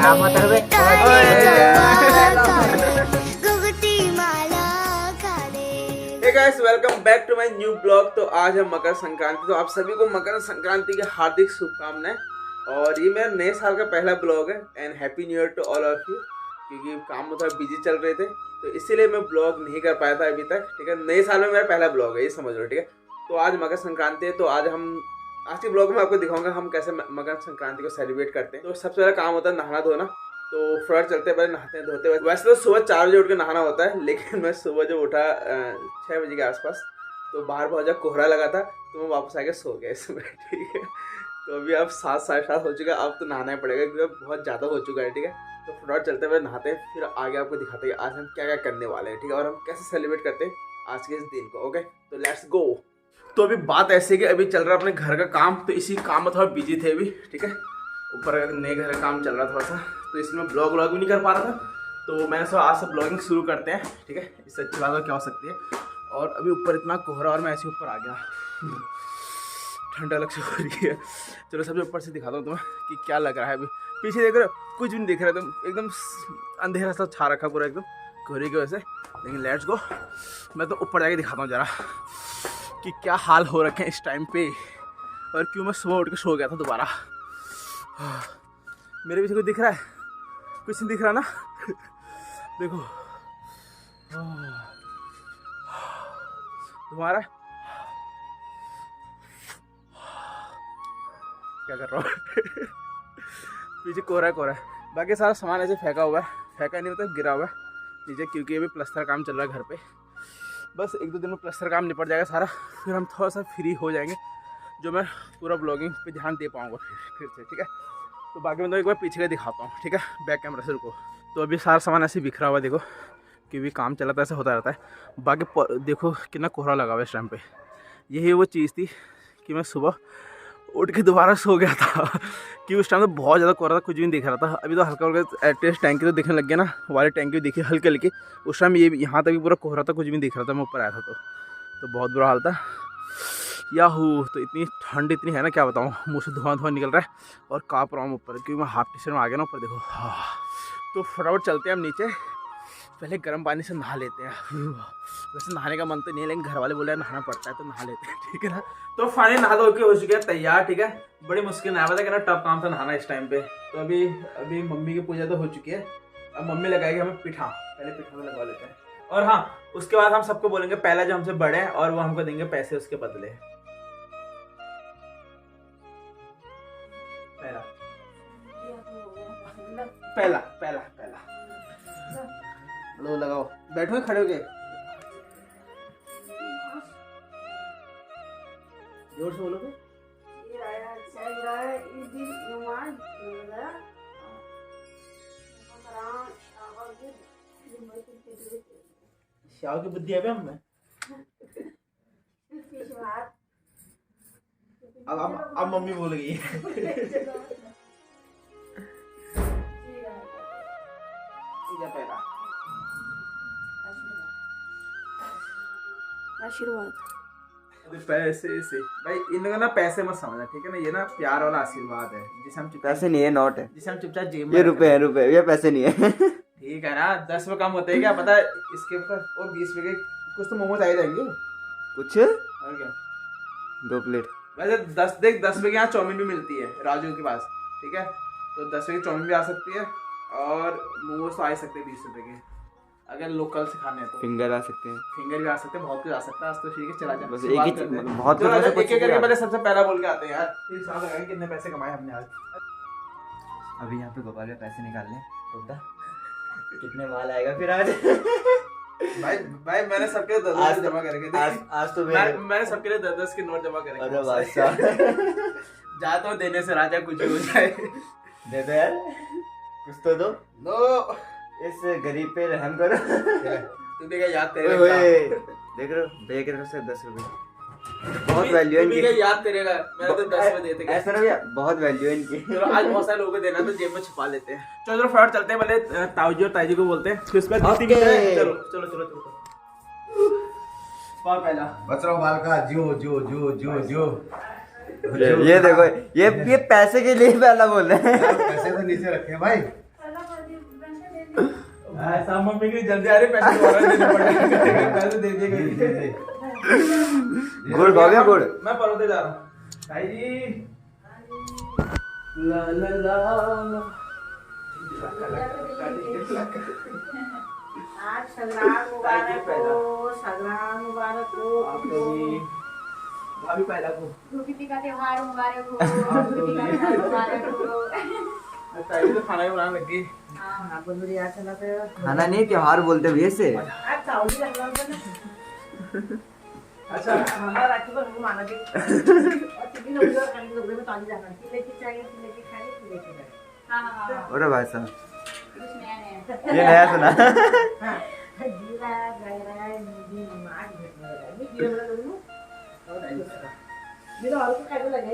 काम होता है hey guys, welcome back to my new blog. तो आज है मकर संक्रांति, तो आप सभी को मकर संक्रांति की हार्दिक शुभकामनाएं। और ये मेरा नए साल का पहला ब्लॉग है and happy new year to all of you. क्योंकि काम में थोड़ा बिजी चल रहे थे तो इसीलिए मैं ब्लॉग नहीं कर पाया था अभी तक। ठीक है, नए साल में मेरा पहला ब्लॉग है, ये समझ लो। ठीक है, तो आज मकर संक्रांति है, तो आज के ब्लॉग में आपको दिखाऊंगा हम कैसे मकर संक्रांति को सेलिब्रेट करते हैं। तो सबसे पहला काम होता है नहाना धोना। तो फ्लड चलते पहले नहाते धोते। वैसे तो सुबह 4 बजे उठ के नहाना होता है, लेकिन मैं सुबह जब उठा 6 बजे के आसपास तो बाहर बहुत ज़्यादा कोहरा लगा था, तो मैं वापस आके सो गया इसमें। ठीक है, तो अभी अब 7 साढ़े 7 हो चुका है, अब तो नहाना ही पड़ेगा क्योंकि बहुत ज़्यादा हो चुका है। ठीक है, तो फ्लड चलते हुए नहाते हैं, फिर आगे आपको दिखाते हैं आज हम क्या क्या करने वाले हैं। ठीक है, और हम कैसे सेलिब्रेट करते हैं आज के इस दिन को। ओके, तो लेट्स गो। तो अभी बात ऐसी है कि अभी चल रहा है अपने घर का काम, तो इसी काम में थोड़ा बिजी थे अभी। ठीक है, ऊपर नए घर का काम चल रहा थोड़ा सा, तो इसलिए मैं ब्लॉग भी नहीं कर पा रहा था। तो मैंने सोचा आज से ब्लॉगिंग शुरू करते हैं। ठीक है, इससे अच्छी बात क्या हो सकती है। और अभी ऊपर इतना कोहरा और मैं ऐसे ऊपर आ गया, ठंडा अलग से हो रही है। चलो सबसे ऊपर से दिखाता हूँ तुम्हें कि क्या लग रहा है। अभी पीछे देख रहे हो, कुछ भी नहीं दिख रहा है, एकदम अंधेरा सा छा रखा पूरा एकदम कोहरे की वजह से। लेकिन लेट्स गो, मैं तो ऊपर जाके दिखाता हूँ जरा कि क्या हाल हो रखे हैं इस टाइम पे, और क्यों मैं सुबह उठ के सो गया था दोबारा। मेरे पीछे कुछ दिख रहा है? कुछ नहीं दिख रहा ना। देखो तुम्हारा क्या कर रहा हूँ। पीछे कोहरा कोहरा है, बाकी सारा सामान ऐसे फेंका हुआ है, फेंका नहीं मतलब गिरा हुआ है नीचे, क्योंकि अभी प्लस्तर काम चल रहा है घर पे। बस 1-2 दिन में प्लस्तर काम निपट जाएगा सारा, फिर हम थोड़ा सा फ्री हो जाएंगे, जो मैं पूरा ब्लॉगिंग पे ध्यान दे पाऊँगा फिर से। ठीक है, तो बाकी मैं तो एक बार पीछे का दिखाता हूँ। ठीक है, बैक कैमरा से रुको। तो अभी सारा सामान ऐसे बिखरा हुआ है, देखो क्योंकि काम चला था ऐसे होता रहता है। बाकी देखो कितना कोहरा लगा हुआ है इस टाइम पे। यही वो चीज़ थी कि मैं सुबह उठ के दोबारा सो गया था कि उस टाइम तो बहुत ज़्यादा कोहरा था, कुछ भी नहीं दिख रहा था। अभी तो हल्का हल्का एटलीस्ट टैंकी तो दिखने लग गया ना, वाली टैंकी दिखी हल्की हल्की। उस टाइम ये यहाँ तक भी पूरा कोहरा था, कुछ भी नहीं दिख रहा था। मैं ऊपर आया था तो बहुत बुरा हाल था। याहू, तो इतनी ठंड इतनी है ना, क्या बताऊँ, मुँह से धुआं निकल रहा है और काँप रहा हूँ ऊपर, क्योंकि मैं हाफ टी-शर्ट में आ गया ना ऊपर। देखो तो फटाफट चलते हैं हम नीचे, पहले गर्म पानी से नहा लेते हैं। वैसे नहाने का मन तो नहीं है, लेकिन घर वाले बोले नहाना पड़ता है तो नहा लेते हैं। ठीक है ना, तो फाइनली नहा धो के हो चुके हैं तैयार। ठीक है, बड़ी मुश्किल नहाया था, टफ काम था नहाना इस टाइम पे। तो अभी मम्मी की पूजा तो हो चुकी है, अब मम्मी लगाएगी हमें पिठा। पहले पिठा में लगवा लेते हैं, और हाँ उसके बाद हम सबको बोलेंगे पहला जो हमसे बड़े हैं, और वो हमको देंगे पैसे उसके बदले। पहला पहला पहला लो लगाओ, बैठो खड़े हो गए, जोर से बोलोगे। श्याव की बुद्धि है हम में। अब मम्मी बोल गई। पहला आशीर्वाद। पैसे से भाई इन लोगों ना पैसे मत समझना, ठीक है ना, ये ना प्यार वाला आशीर्वाद है जिसे हम पैसे नहीं है, नोट है, जिसे हम चुपचाप जेब में। ये रुपए है, रुपए, ये पैसे नहीं है। ठीक है ना, 10 में कम होते हैं क्या पता है इसके ऊपर, और 20 रुपए के कुछ तो मोमोज आ जाएंगे कुछ, और क्या 2 प्लेट। वैसे 10 रुपए के यहाँ चाउमीन भी मिलती है राजू के पास। ठीक है, तो 10 रुपए की चाउमीन भी आ सकती है, और मोमोज तो आ ही सकते हैं 20 रुपए के, अगर लोकल से खाने हैं तो। फिंगर आ सकते हैं, फिंगर भी आ सकते हैं, बहुत कुछ आ सकता है। आज तो ठीक है, चला जाए बस एक ही चीज, बहुत चलो कुछ एक एक करके पहले सबसे पहला बोल के आते हैं यार, फिर हिसाब लगाएंगे कितने पैसे कमाए हमने आज। अभी यहाँ पे गोपाल में पैसे निकालने, तो बता कितने माल आएगा फिर आज। भाई मैंने सबके लिए 10 जमा करके आज तो मैंने सबके लिए 10 के नोट जमा करे। अरे बादशाह, जा तो देने से राजा कुछ भी हो जाए। दे दो यार, कुछ तो दो, इस गरीब पे रहम करो। तू भी क्या याद तेरे देख रहे हो भैया के तरफ से 10 रुपए, बहुत वैल्यू है इनकी। याद तेरे का, मैंने तो 10 में देते ऐसा ना भैया, बहुत वैल्यू है इनकी। चलो आज बहुत सारे लोगों को देना तो जेब में छुपा लेते हैं। चलो फटाफट चलते हैं, पहले ताऊजी और ताईजी को बोलते हैं, फिर उसके बाद चलो चलो चलो चलो। पहला बच रहा बालका, जो जो जो जो जो ये देखो, ये पैसे के लिए पहला बोल रहे हैं। पैसे तो नीचे रखे हैं भाई। ऐसा मम्मी की जल्दी आ रही, पैसे दोबारा देने पड़ेंगे, पैसे दे दिए। गुड़ खा गया गुड़। मैं परोते जा रहा हूँ भाई जी। ला ला ला आज संग्राम मुबारक हो, संग्राम मुबारक हो। आपको भी भाभी पैदा को धूपी का त्योहार मुबारक हो, धूपी का त्योहार मुबारक हो। पहले तो खाना ही बनाने लगी। हाँ अपन मुझे याद चला था। खाना नहीं त्योहार बोलते हुए से। आज चावल लग रहा था ना। अच्छा हमारा राखी पर वो माना दे। और कितनी लोग जो खाने लोग में ताली जाना। लेके चाहिए, लेके खाए, लेके खाए। हाँ। अरे भाई साहब कुछ नया नया। ये नया सुना। हाँ। जीरा, गैरा, नींबू, नमक, मिर्च। ये जीरा बना दूँ। मेरा और को खाने लगा है।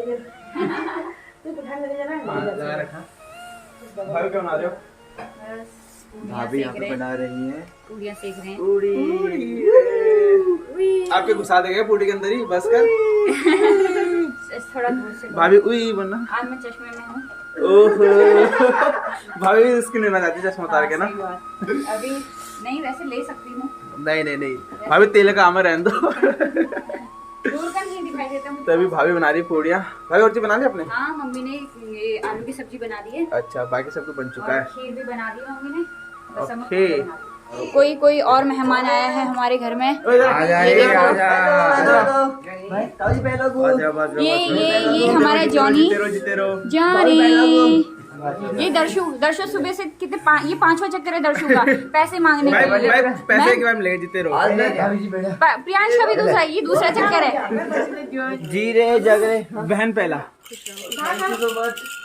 तू उठा ले जाना। लगा रखा। भाभी क्या बना रहे हो? भाभी यहाँ पे बना रही है पूड़ियाँ सेक रहे हैं। पूड़ी। आपके घुसा देंगे पूड़ी के अंदर ही बस कर। थोड़ा दूर से। भाभी उई बनना। आज मैं चश्मे में हूँ। ओहो भाभी इसकी लेना चाहती चश्मा उतार के ना। सही बात। अभी नहीं, वैसे ले सकती हूँ। नहीं भाभी तेल का आमर रहने दो। दूर का नहीं दिखाई देता मुझे। तभी भाभी बना रही पूड़ियाँ। भाभी और चीज बना ली आपने? हाँ, मम्मी ने ये आलू की सब्जी बना दी है। अच्छा बाकी सब तो बन चुका और है। खीर भी बना दी मम्मी ने। बस हम ओके। कोई और मेहमान आया है हमारे घर में। ये हमारा जॉनी। जीते रहो। जॉनी ये दर्शु सुबह से कितने ये 5वां चक्कर है दर्शु का पैसे मांगने के लिए। पैसे के बाद मिलेगा, जीते रहो। प्रियांश का भी दूसरा, ये दूसरा चक्कर है। जी रहे जग रहे। बहन पहला।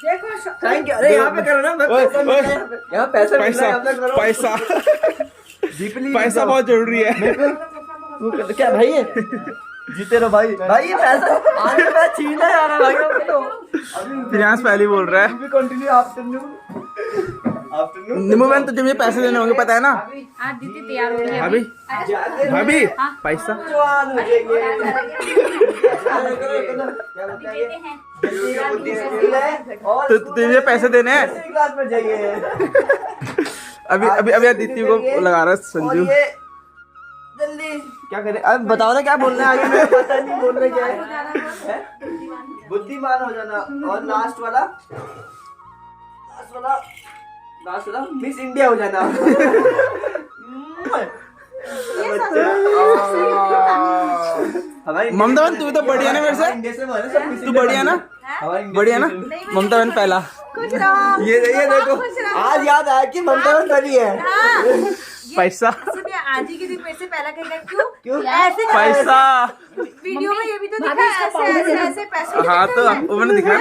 देखो थैंक यू। अरे यहाँ पे करो ना। यहाँ पैसा पैसा पैसा बहुत जरूरी है। क्या भाई है? जीते रहो भाई। भाई ये पैसा आने का छीना है यार भाई। प्रियांश पहले बोल रहा है। Continue afternoon. निम्बू बहन तुझे मुझे पैसे देने होंगे, पता है ना? आज दीदी तैयार हो रही है। भाभी भाभी पैसा तो तुझे पैसे देने हैं। अभी अभी अभी दीदी को लगा रहा है संजू। जल्दी क्या करें? अब बताओ ना क्या बोलना है आगे। मुझे पता नहीं बोलना क्या है। बुद्धिमान हो जाना। और लास्ट वाला मिस इंडिया हो जाना। ममता बहन तू तो बढ़िया ना मेरे से। तू बढ़िया ना? बढ़िया ना? ममता बहन पहला। ये देखो आज याद आया कि ममता बहन पहली है। पैसा आज ही के दिन मेरे से पहला कहेगा। क्यों ऐसे पैसा। वीडियो में ये भी तो दिखा ऐसे पैसे। हाँ तो वो मैंने दिखाया।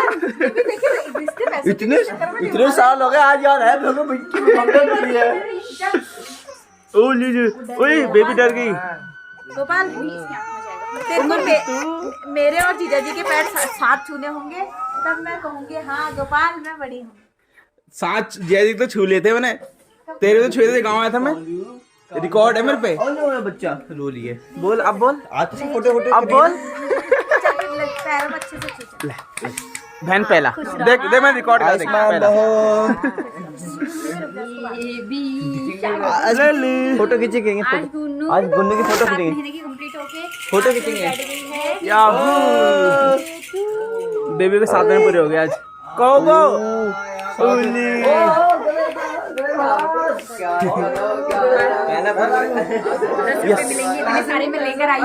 इतने साल हो गए आज याद आया ममता बहन पहली है। ओ लीजिए। ओए बेबी डर गई। गोपाल तेरे को मेरे और जीजा जी के पैर साथ छूने होंगे तब मैं कहूँगी हाँ गोपाल मैं बड़ी हूँ। साथ जैसे तो छू लेते मैंने, तेरे तो छुए थे। गाँव आया था मैं, रिकॉर्ड है मेरे पे। बच्चा रो लिए। बोल अब बोल। आज फोटो अब बोल। पैरों में अच्छे से छू। बहन पहला। देख देख मैं रिकॉर्ड कर देख पहला। फोटो खींचेंगे। आज गुन्नू की फोटो खींचेंगे। फोटो खींचेंगे। बेबी के 7 दिन पूरे हो गए आज। कहो सारे में लेकर आई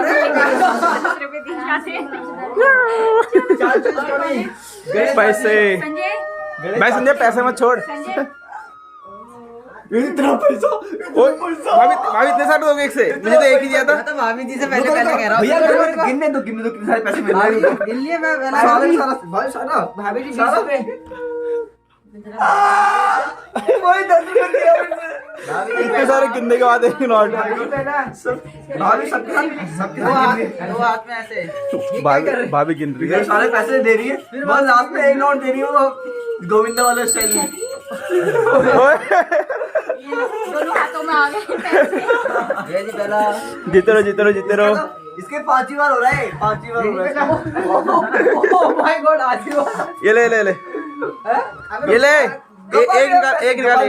पैसे। संजय भाई संजय पैसे मत छोड़। इतना पैसा। भाभी इतने सारे दोगे एक से? मुझे तो एक ही दिया था। तो भाभी जी से पहले पैसे कह रहा हूँ। भैया गिनने दो कितने सारे पैसे मिल रहे हैं। गिन लिए मैं भाई सारा भाभी जी सारा कोई 10 रुपए दिया मुझे। इतने सारे गिनने के बाद एक नोट। भाभी सबके हाथ में ऐसे भाभी गिन रही है। सारे पैसे दे रही है। बस लास्ट में एक नोट दे रही है वो गोविंदा वाले स्टाइल में। दोनों हाथों में आ गए पैसे। जीते रहो। इसके 5 बार हो रहा है। 5 बार हो रहा है। ओह माय गॉड आज ही ये ले ये ले एक निकाल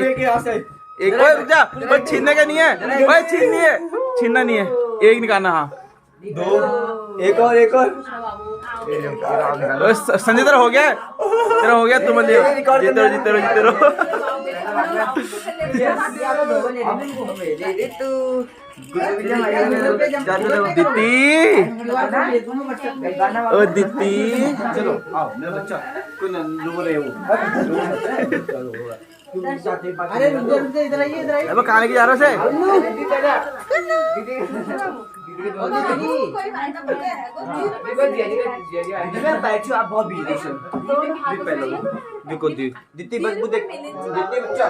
एक ओए रुक जा, ओए छीनने का नहीं है, ओए छीनना नहीं है, एक निकालना। हाँ 2 एक और ओए संजय तेरा हो गया, तुम जीते रहो। दीप्ति चलो आओ मेरा बच्चा कोई रो रहे हो। अरे इधर आइए अब कहाँ लेके जा रहा है? बैठो आप बहुत बिजी देखो दीदी बदबू देख दीदी बच्चा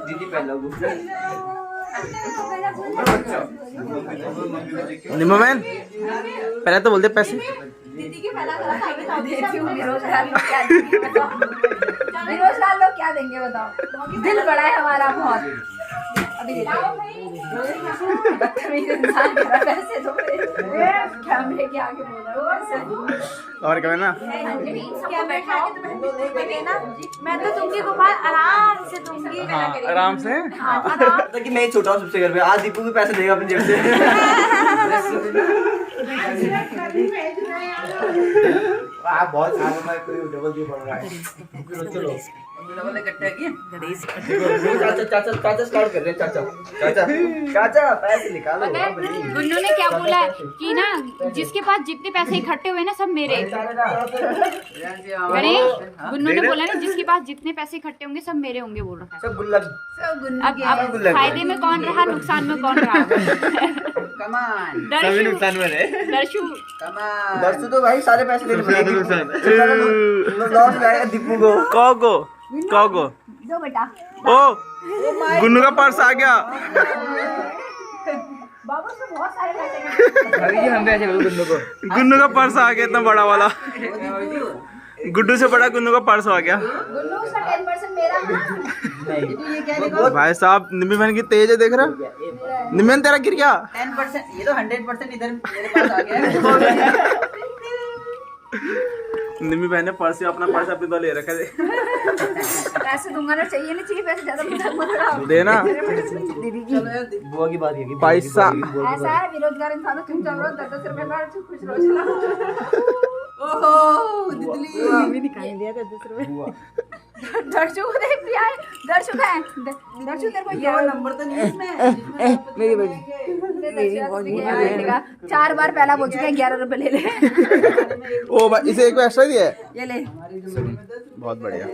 दीदी पहला निम्मा मैन पहले तो बोलते पैसे। दीदी के पहला देती हूँ बेरोजगार लोग क्या देंगे बताओ। दिल बड़ा है हमारा बहुत। अभी बदतमीज इंसान पैसे दो कैमरे के आगे बोल रहा हूँ। और क्या ना क्या बैठा के तुम्हें ना मैं तो दूंगी गोपाल आराम से दूंगी। आराम से कि मैं ही छोटा हूँ सबसे घर पे। आज दीपू भी पैसे देगा अपनी जेब से। आप बहुत डबल दी पड़ रहा है। चलो डबल इकट्ठा किए चाचा स्टार्ट कर रहे हैं। चाचा पैसे निकालो। गुन्नू ने क्या बोला कि ना जिसके पास जितने पैसे इकट्ठे हुए ना सब मेरे। गणेश गुन्नू ने बोला ना जिसके पास जितने पैसे इकट्ठे होंगे सब मेरे होंगे बोल रहा है। सब गुल्लक अब फायदे में कौन रहा नुकसान में कौन रहा? कमान सभी नुकसान में रहे। दर्शु तो भाई सारे पैसे देने पड़ेंगे। लॉस जाएगा दीपू को। कहो दो बेटा ओ गुन्नू का पर्स आ गया। बाबू से बहुत सारे पैसे हम पैसे गुल्लू को। गुन्नू का पर्स आ गया इतना बड़ा वाला। गुड्डू से बड़ा गुन्नू का पर्स आ गया। गुन्नू उसका 10% मेरा है। भाई साहब निम्मी बहन की तेज है देख रहा। निम्मी तेरा गिर गया 10%। ये तो 100% इधर मेरे पास आ गया है। निम्मी बहन ने पर्स अपना पर्स अपने तो ले रखा है। पैसे दूंगा ना चाहिए नहीं चाहिए पैसे ज्यादा मत कराओ देना बुआ की बात है पैसा। ऐसा है बेरोजगार इंसान तुम चल रहे हो 10 रुपए का खुश रहो चलो। ओहो दिदली भी निकाल दिया था 10 रुपए। दर्शु को देख लिया है। दर्शु का है दर्शु तेरे को क्या नंबर तो नहीं है इसमें। मेरी बेटी 4 बार पहला बोल चुका है 11 रुपए ले ले। ओ भाई इसे एक एक्स्ट्रा दिया है। ये ले बहुत बढ़िया।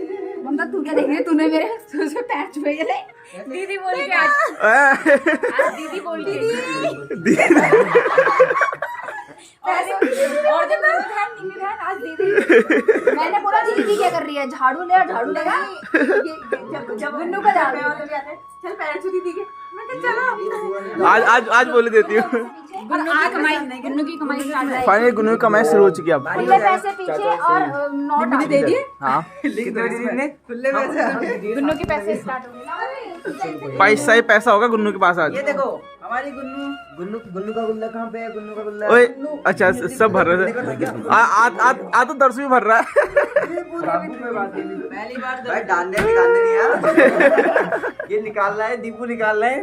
ममता तू क्या देख रही है? तूने मेरे से पैर छुए ये ले। दीदी बोल के आज दीदी बोल के और जब मैं बहन निम्मी बहन आज दीदी मैंने बोला दीदी क्या कर रही है? झाड़ू ले झाड़ू लेगा। जब गुन्नू का झाड़ू चल पैर छू दीदी के मैं कहा चलो आज बोले देती हूँ। और आ कमाई गुन्नू की कमाई स्टार्ट है। फाइनली गुन्नू की कमाई शुरू हो चुकी है अब। खुले पैसे पीछे और नोट दे दिए। हाँ खुले पैसे गुन्नू के पैसे स्टार्ट हो गए। पैसा ही पैसा होगा गुन्नू के पास आज। ये देखो हमारी गुन्नू का गुल्ला कहाँ पे है? गुन्नू का गुल्ला ओए अच्छा सब भर रहे थे। आ तो दर्शु भी भर रहा है। पहली बार भाई डालने निकालने नहीं यार। ये निकाल रहा है दीपू निकाल रहा है।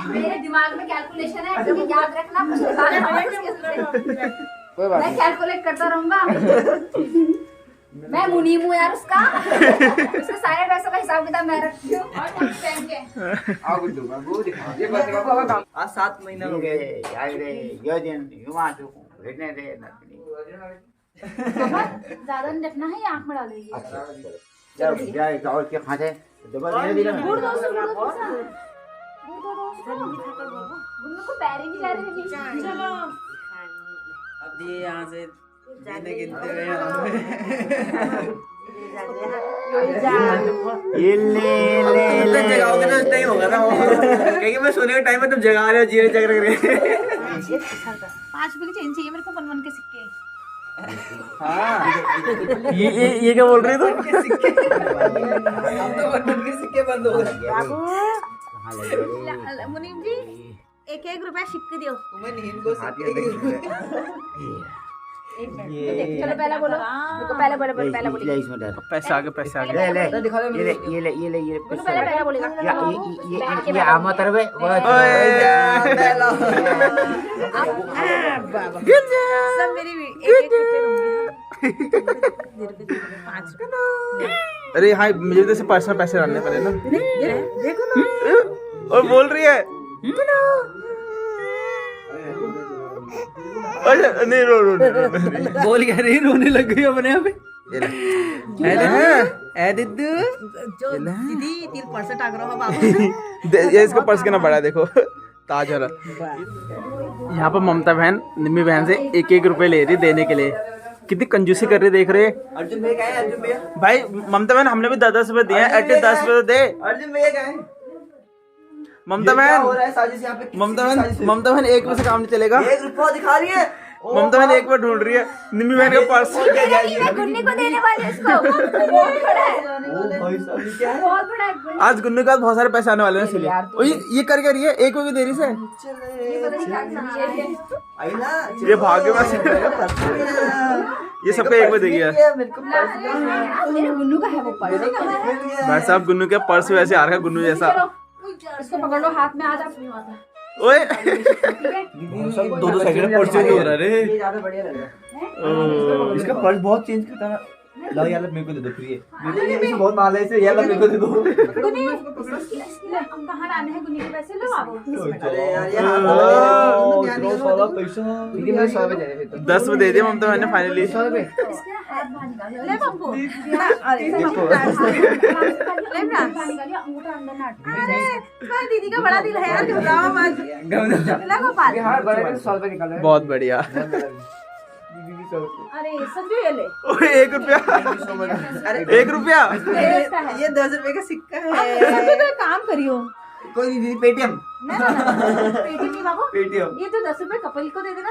मेरे दिमाग में कैलकुलेशन है जो कि याद रखना मैं कैलकुलेट करता रहूंगा। मैं मुनीम हूँ यार उसका सारे पैसों का हिसाब किताब मैं रखती हूँ। आज 7 महीना हो गए। ज्यादा नहीं रखना है आँख में डालेगी। गुड़ दो गुन्नू को पैर ही नहीं जा रहे थे। चलो अब ये यहाँ से गिनते हुए जगाओगे तो इतना ही होगा ना। क्योंकि मैं सोने के टाइम में तुम जगा रहे हो जीरे जग रहे। 5 रुपए की चेंज चाहिए मेरे को 1 के सिक्के। हाँ ये क्या बोल रही तू? अब तो 1 के सिक्के बंद हो गए। मुनीम जी 1-1 रुपया सिक्के दो। तुम्हें नींद को एक मिनट देख, चलो पहला बोलो, मेरे को पहले बोलो, पहला बोलो, इसमें डर पैसे आगे पैसे आगे। ले ले तो दिखा दो ये ले ये ले ये ले ये बोलो पहला बोलेगा। ये आमा तरवे पहला सब मेरी एक रुपए दूंगी। 5 अरे हाँ मुझे तो पर्सनल पैसे डालने पड़े ना। देखो ना, और बोल रही है अच्छा नहीं रो रो बोल क्या रही, रोने लग गई अपने यहाँ पे। ए दिद्दू जो दीदी 3% टाक रहा हो बाबू। ये इसका पर्स कितना बड़ा है देखो, ताज वाला। यहाँ पर ममता बहन निम्मी बहन से 1-1 रुपए ले रही देने के लिए, कितनी कंजूसी कर रही देख रहे हैं। अर्जुन भैया कहाँ है? अर्जुन भैया, भाई ममता बहन हमने भी 10-10 रुपए दिए हैं, एटलीस्ट 10 रुपए तो दे। अर्जुन भैया कहाँ है? ममता ये क्या हो बहन रहा है साजिश यहाँ पे? ममता बहन 1 रुपए से काम नहीं चलेगा। 1 रुपया दिखा रही है। ममता बहन 1 रुपए ढूंढ रही है, निम्मी बहन का पर्स। मैं गुन्नी को देने वाली हूँ इसको। बहुत बड़ा है, भाई साहब ये क्या है? बहुत बड़ा है गुन्नी। आज गुन्नू के बाद बहुत सारे पैसे आने वाले हैं इसलिए। ओ ये कर क्या रही है 1 रुपए दे रही से। ये पता नहीं क्या समझिए। आई ना ये भाग्य में सीख रहा है। ये सबको 1 रुपए देगी यार। मेरे को पर्स दो। मेरे गुन्नू का है वो पर्स। भाई साहब गुन्नू के पर्स वैसे आ रहा है गुन्नू जैसा। इसको पकड़ लो हाथ में, आज आप नहीं आता। ओए 2-2 सेकंड में पर्स चेंज हो रहा है रे। ये ज्यादा बढ़िया लग रहा है। इसका पर्स बहुत चेंज करता है। लो यार मेरे को दे दो, फ्री है। मेरे को बहुत माल है इसे, यार मेरे को दे दो। गुन्नी हम कहाँ लाने हैं गुन्नी के पैसे? लो आप। अरे यार ये हाथ इतना सारा पैसा। दीदी मुझे 100 रुपए दे दे। 10 रुपए दे दिए ममता बहन ने फाइनली। 100 रुपए। इसके हाथ बाहर निकालो। ले पप्पू। अरे देखो। ले ना अंगूठा अंदर ना अटके। अरे दीदी का बड़ा दिल है यार, घबराओ मत। ले गोपाल। हाथ बड़े में 100 रुपए निकाल रहे हैं। बहुत बढ़िया। दीदी भी 100 रुपए। अरे समझो ये ले। ओए 1 रुपया। अरे 1 रुपया। ये 10 रुपए का सिक्का समझो है। तो एक काम करियो। कोई नहीं दीदी, पेटीएम। ना पेटीएम नहीं बाबू, पेटीएम। ये तो 10 रुपए कपल को दे देना।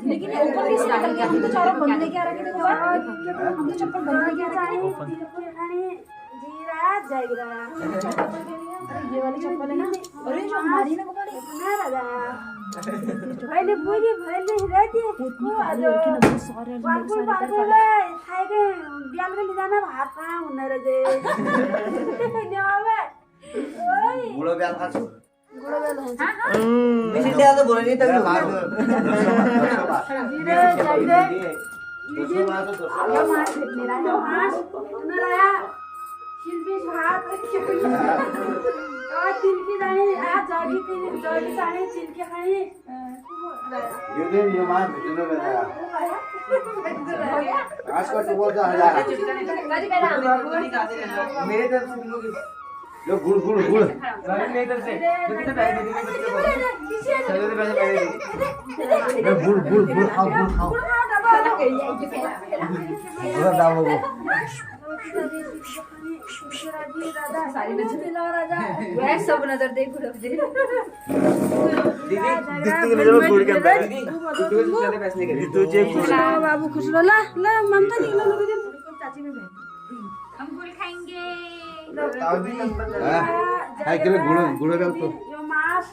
लेकिन ये ऊपर कैसे निकल गया? हम तो चारों बंद लेके आ रखे थे। हम तो चप्पल बंद लेके आ रहे हैं। ये वाली चप्पल है ना, अरे जो हमारी ना पकड़ भले बोली भले रहती को आज बाबू बाबूले खाएके बिहान में ले जाना भात कहाँ हुन रे जे न्यावे ओए गुड़ो ब्याल खाछु गुड़ो बेल है बेसी ध्यान तो बोले नहीं तक। ये मार मेरा मार मेरा शिल्पी भात आज तिलकी जाने आज जागी जाने तिलकी खाने ये मार भेजने लगा आज का तो बोल जा मेरे तरफ से मिलोगे। लो गुड़ गुड़ गुड़ मेरी तरफ से कितने पैसे दे देंगे बच्चे को? चलो दे पैसे पहले दे। गुड़ गुड़ गुड़ खाओ गुड़ खाओ पूरा दाम हो सारी नजर वह सब नजर दे गुड़ दे। दीदी दिखती नजर में गुड़ के अंदर है। दीदी कितने पैसे निकले? तुझे बाबू खुश रहो ला ला ममता निकलो लोग चाची में बैठ हम गुड़ खाएंगे। है कि गुड़ गुड़ ब्याल तो यो मास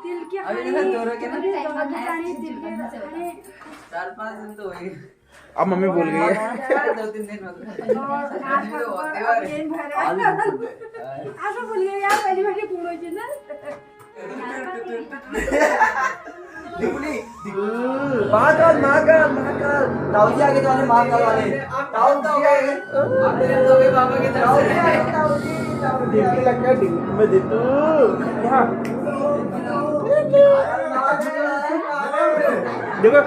तिलकी अभी देखो दोनों के ना खाने तिलकी खाने 4-5 दिन तो हुए। अब मम्मी बोल गई है। 2-3 दिन में आज बोल गए यार पहली बार पूरा चीज ना महाकाल महाकाल महाकाल ताऊ जी आगे जाने महाकाल वाले ताऊ जी आगे बाबा के तरफ से ताऊ जी लगता है मैं देतू यहाँ देखो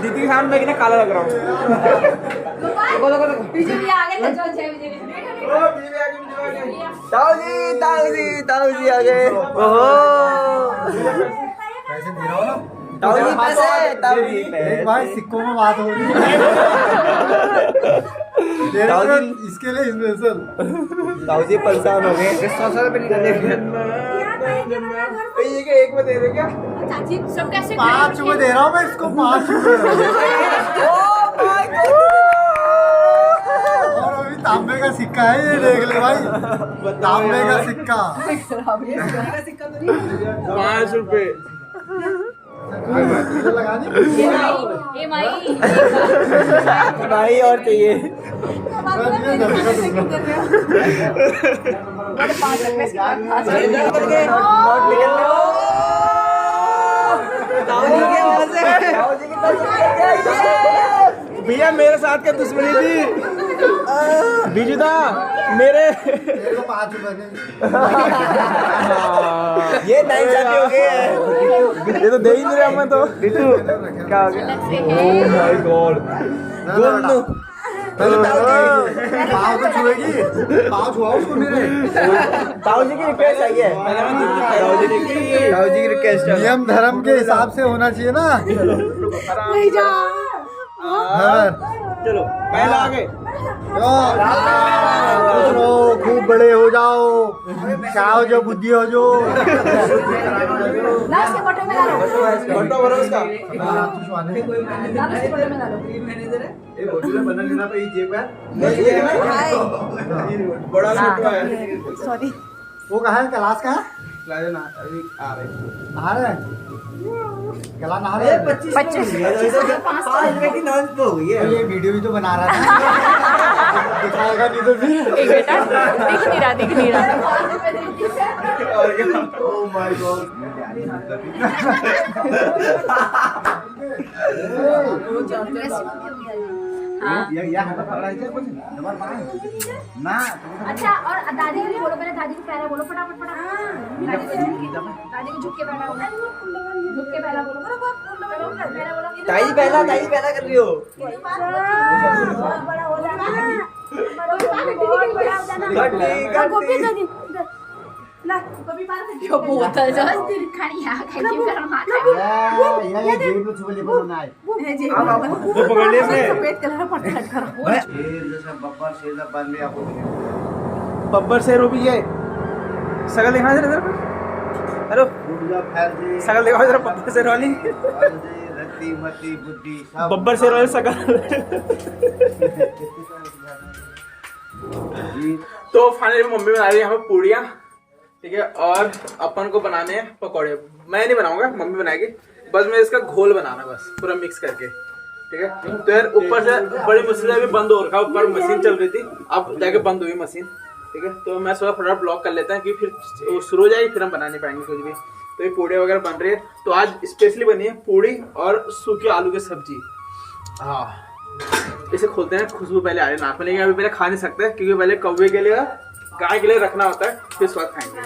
दीदी के सामने मैं कितना काला लग रहा हूँ। पीछे भी आगे ले चल जाए मुझे। ताऊ जी आगे। ओहो पैसे दे रहा हूँ ना ताऊ जी पैसे ताऊ जी एक भाई सिक्कों में बात हो रही है ताऊ जी इसके लिए स्पेशल ताऊ जी परेशान हो गए। 100 रुपए निकले। ये क्या 1 में दे रहे क्या? चाची सब कैसे 5 रुपए दे रहा हूँ मैं इसको 5 रुपए और अभी तांबे का सिक्का है ये, देख ले भाई, तांबे का सिक्का। 5 रुपए। लगानी ए माई भाई और चाहिए। भैया मेरे साथ क्या दुश्मनी थी बीजूदा मेरे। 5 रुपए दे। ये नहीं चाहते हो गए। ये तो दे ही नहीं रहा मैं तो। क्या हो गया? Oh my God. पाँव तो छुएगी, पाँव छुआओ उसको मेरे। ताऊ जी की रिक्वेस्ट चाहिए। ताऊ जी की रिक्वेस्ट है। नियम धर्म के हिसाब से होना चाहिए ना। हाँ। चलो पहला आगे। चलो खूब बड़े हो जाओ, चाहो जो बुद्धि हो जो। लास्ट के फोटो में डालो। फोटो भरो उसका। लास्ट के फोटो में डालो। ये बोतल बना लेना पे ये जेब है। बड़ा फोटो है। सॉरी। वो कहाँ है? कैलाश कहाँ है? अभी आ रहे। नहा रहे हैं? कैलाश नहा रहे हैं? 25 5 रुपए की नोट तो हुई है। ये वीडियो भी तो बना रहा था। दिखाएगा नहीं तो फिर। एक बेटा दिख नहीं रहा। Oh my God. ना अच्छा और दादी को बोलो, पहले दादी को पहला बोलो, फटाफट फटाफट। दादी को झुक के पहला बोलो, झुक के पहला बोलो, पहला बोलो। ताई पहला कर रही हो। बहुत बड़ा हो जाना, बहुत बड़ा हो जाना। गोपी दे दी, ला गोपी पार से जो बोतल जो तेरी खानी आ गई कर मार। ये जेब में छुपे लेना है। वो पकड़ने से सफेद कलर का पट्टा करो। बब्बर शेर हो भी है। शकल दिखा जरा इधर। हेलो शकल दिखाओ जरा बब्बर शेर वाली। बब्बर शेर वाली शकल। तो फाइनली मम्मी बना रही है हमें पूड़ियाँ, ठीक है, और अपन को बनाने हैं पकौड़े। मैं नहीं बनाऊंगा, मम्मी बनाएगी। बस मैं इसका घोल बनाना, बस पूरा मिक्स करके, ठीक है। तो यार ऊपर से बड़ी मुश्किल से अभी बंद हो रखा, ऊपर मशीन चल रही थी, अब जाके बंद हुई मशीन, ठीक है। तो मैं सुबह फटाफट ब्लॉक कर लेता हूँ कि फिर वो शुरू हो जाएगी, फिर हम बना नहीं पाएंगे कुछ भी। तो ये पूड़ी वगैरह बन रही है। तो आज स्पेशली बनी है पूड़ी और सूखे आलू की सब्जी। हाँ, इसे खोलते हैं, खुशबू पहले आ रही है नाक में, लेकिन अभी पहले खा नहीं सकते क्योंकि पहले कौवे के लिए, गाय के लिए रखना होता है, फिर स्वाद खाएंगे।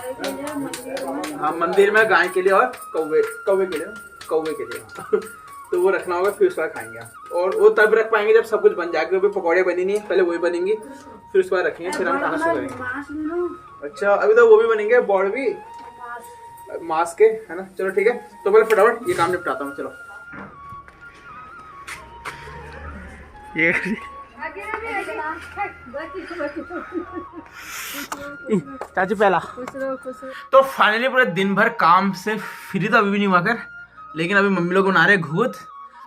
हाँ, मंदिर में गाय के लिए और कौवे के लिए तो वो रखना होगा, फिर उसके बाद खाएंगे। और वो तब रख पाएंगे जब सब कुछ बन जाएगा, क्योंकि पकौड़े बनी नहीं है, पहले वही बनेंगी, फिर उसके बाद रखेंगे, फिर हम खाना शुरू करेंगे। अच्छा, अभी तो वो भी बनेंगे, बॉड भी, मांस के, है ना। चलो ठीक है, तो पहले फटाफट ये काम निपटाता हूँ। चलो ये चाचू पहला। तो फाइनली पूरे दिन भर काम से फ्री तो अभी भी नहीं हुआ कर, लेकिन अभी मम्मी लोग बना रहे घूत।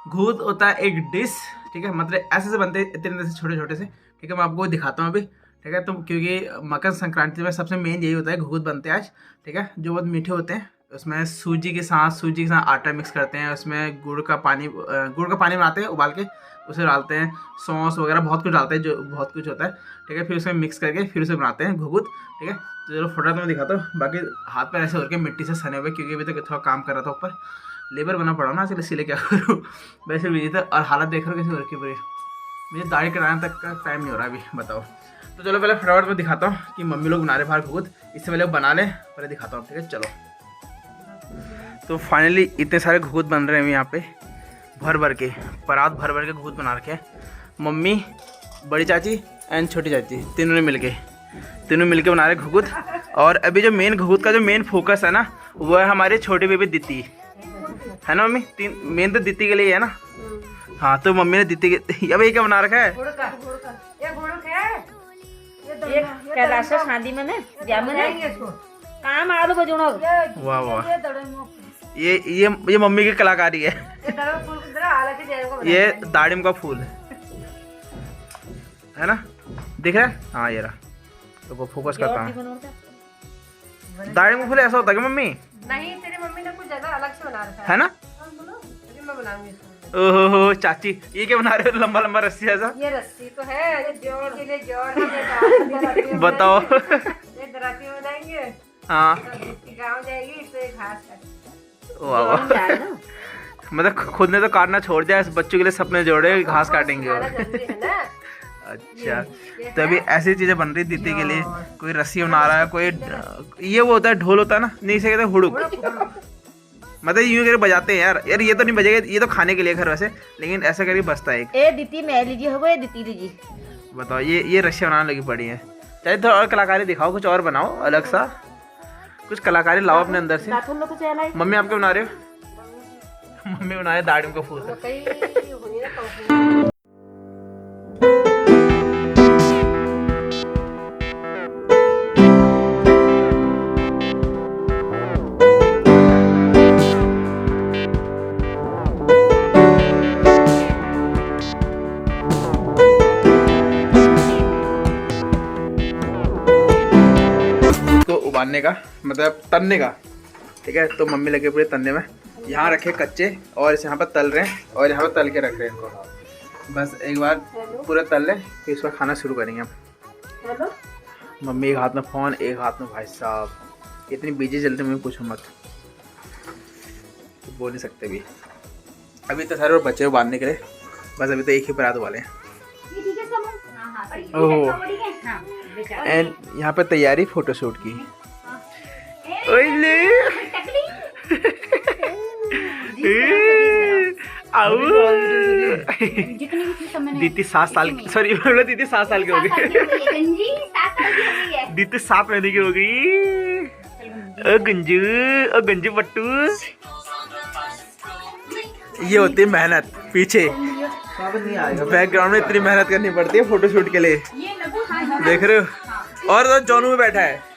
घूत होता है एक डिश, ठीक है, मतलब ऐसे से बनते हैं, इतने से छोटे छोटे से, ठीक है। मैं आपको दिखाता हूँ अभी, ठीक है। तो क्योंकि मकर संक्रांति में सबसे मेन यही होता है, घूत बनते हैं आज, ठीक है, जो बहुत मीठे होते हैं। उसमें सूजी के साथ आटा मिक्स करते हैं, उसमें गुड़ का पानी बनाते हैं उबाल के, उसे डालते हैं, सॉस वगैरह बहुत कुछ डालते हैं, जो बहुत कुछ होता है, ठीक है। फिर उसमें मिक्स करके फिर उसे बनाते हैं घुघुत, ठीक है। तो चलो फोटो तो मैं दिखाता हूँ, बाकी हाथ पैर ऐसे होकर मिट्टी से सने हुए, क्योंकि अभी तक थोड़ा काम कर रहा था, ऊपर लेबर बना पड़ा ना, इसीलिए क्या करूँ, वैसे बिजी था। और हालत देख रहे हो कैसे हो रखी पूरी, मुझे दाढ़ी कराने तक का टाइम नहीं हो रहा अभी, बताओ। तो चलो पहले फटाफट मैं दिखाता हूँ कि मम्मी लोग बना रहे बाहर घुघुत, इससे पहले बना लें, पहले दिखाता हूँ, ठीक है। चलो, तो फाइनली इतने सारे घुघुत बन रहे हैं यहाँ पे, भर भर के घुघुत बना रखे हैं। मम्मी, बड़ी चाची एंड छोटी चाची, तीनों मिलके बना रहे घुघुत। और अभी जो मेन घुघुत का जो मेन फोकस है ना, वो है हमारे छोटे बेबी दित्ती, है ना मम्मी। मेन तो दित्ती के लिए है ना। हाँ, तो मम्मी ने दित्ती के, अब ये क्या बना रखा है? कैलाश शादी में काम आलू बजुणो। वाह वाह, ये मम्मी की कलाकारी है। ये दाड़िम का फूल है ना। दिख रहा है? हाँ ये रहा, तो वो फोकस करता हूँ। दाढ़ी मूंगफली ऐसा होता है क्या मम्मी? नहीं, तेरी मम्मी ने कुछ ज्यादा अलग से बना रखा है ना? है। मैं बनाऊंगी इसको। ओहो चाची, ये क्या बना रहे हो? लंबा लंबा रस्सी ऐसा? ये रस्सी तो है, ये जोड़ के लिए जोड़ है। बताओ। ये दराती में बनाएंगे, हाँ गाँव जाएगी तो ये घास काट। वाह वाह, मतलब खुद ने तो काटना छोड़ दिया, इस बच्चों के लिए सपने जोड़े घास काटेंगे। और है ना। अच्छा, तो अभी ऐसी चीजें बन रही दीदी के लिए। कोई रस्सी बना रहा है, कोई ये वो होता है ढोल होता है ना, नहीं से कहते हैं हुड़ुक, मतलब यूं करके बजाते हैं यार। यार ये तो नहीं बजेगा, ये तो खाने के लिए घर वैसे, लेकिन ऐसा करके बजता है। ए दीदी मैं लीजिए होगा, ये दीदी लीजिए। बताओ, ये रस्सी बनाने लगी पड़ी है। चाहे थोड़ा और कलाकारी दिखाओ, कुछ और बनाओ अलग सा, कुछ कलाकारी लाओ अपने अंदर से। मम्मी आप क्या बना रहे हो? मम्मी बना रहे दाढ़ी को फूल। उबालने का मतलब तलने का, ठीक है। तो मम्मी लगे पूरे तलने में, यहाँ रखे कच्चे और इसे यहाँ पर तल रहे हैं और यहाँ पर तल के रख रहे हैं इनको। बस एक बार पूरा तल लें फिर इसका खाना शुरू करेंगे हम। मम्मी एक हाथ में फ़ोन, एक हाथ में भाई साहब, इतनी बिजी चलते मम्मी पूछो मत, तो बोल नहीं सकते भी। अभी तो सारे बच्चे उबालने के लिए, बस अभी तो एक ही परात उबाले हैं। ओह, एंड यहाँ पर तैयारी फोटोशूट की। दीदी 7 साल की, सॉरी दीदी 7 साल की हो गई। दीदी 7 महीने की हो गई। ओ गंजू बट्टू, ये होती है मेहनत पीछे, बैकग्राउंड में इतनी मेहनत करनी पड़ती है फोटोशूट के लिए, देख रहे हो। और तो जॉनू में बैठा है,